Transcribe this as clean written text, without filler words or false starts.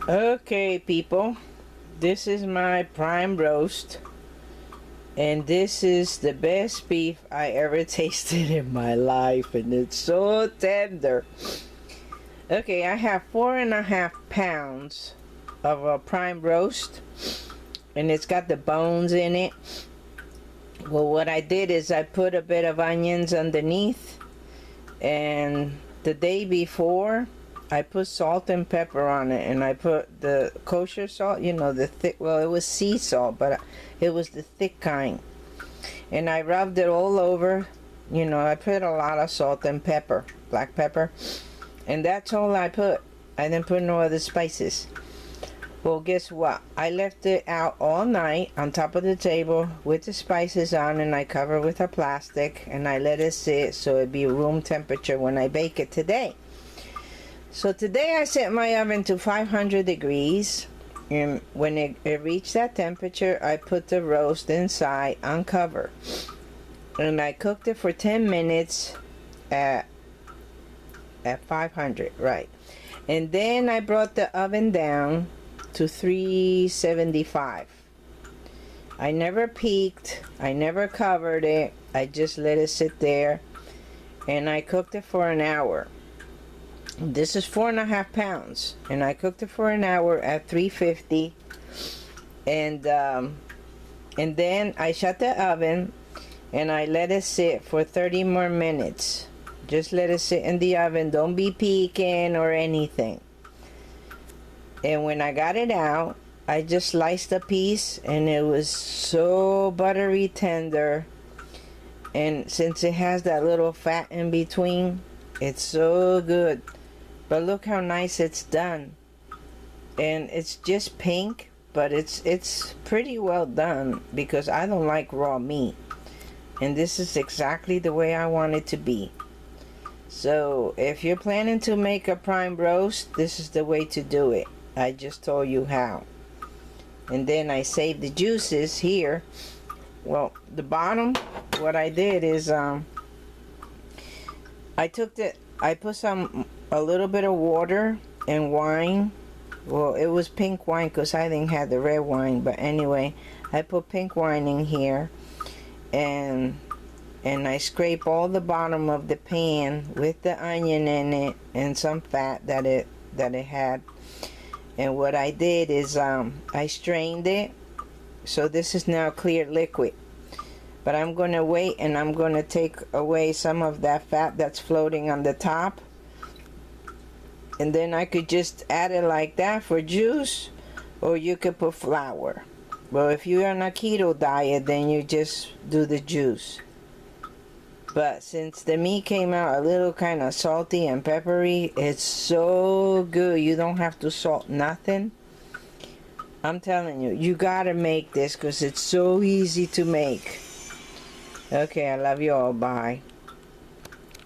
Okay, people, this is my prime roast, and this is the best beef I ever tasted in my life, and it's so tender. Okay, I have 4.5 pounds of a prime roast, and it's got the bones in it. Well, what I did is I put a bit of onions underneath, and the day before I put salt and pepper on it, and I put the kosher salt, you know, the thick, well, it was sea salt, but it was the thick kind. And I rubbed it all over, you know, I put a lot of salt and pepper, black pepper, and that's all I put. I didn't put no other spices. Well, guess what? I left it out all night on top of the table with the spices on, and I covered with a plastic, and I let it sit so it'd be room temperature when I bake it today. So today I set my oven to 500 degrees, and when it reached that temperature, I put the roast inside on cover, and I cooked it for 10 minutes at 500, right? And then I brought the oven down to 375. I never peeked, I never covered it, I just let it sit there, and I cooked it for an hour. This is 4.5 pounds, and I cooked it for an hour at 350, and then I shut the oven and I let it sit for 30 more minutes. Just let it sit in the oven, don't be peeking or anything. And when I got it out, I just sliced a piece, and it was so buttery tender, and since it has that little fat in between, it's so good. But look how nice it's done, and it's just pink, but it's pretty well done because I don't like raw meat, and this is exactly the way I want it to be. So if you're planning to make a prime roast, this is the way to do it. I just told you how. And then I saved the juices here. Well, the bottom, what I did is I put a little bit of water and wine. Well, it was pink wine because I didn't have the red wine, but anyway, I put pink wine in here, and I scrape all the bottom of the pan with the onion in it and some fat that it had. And what I did is I strained it, so this is now clear liquid. But I'm going to wait, and I'm going to take away some of that fat that's floating on the top, and then I could just add it like that for juice, or you could put flour. Well, if you're on a keto diet, then you just do the juice. But since the meat came out a little kind of salty and peppery, it's so good. You don't have to salt nothing. I'm telling you, you gotta make this because it's so easy to make. Okay, I love you all. Bye.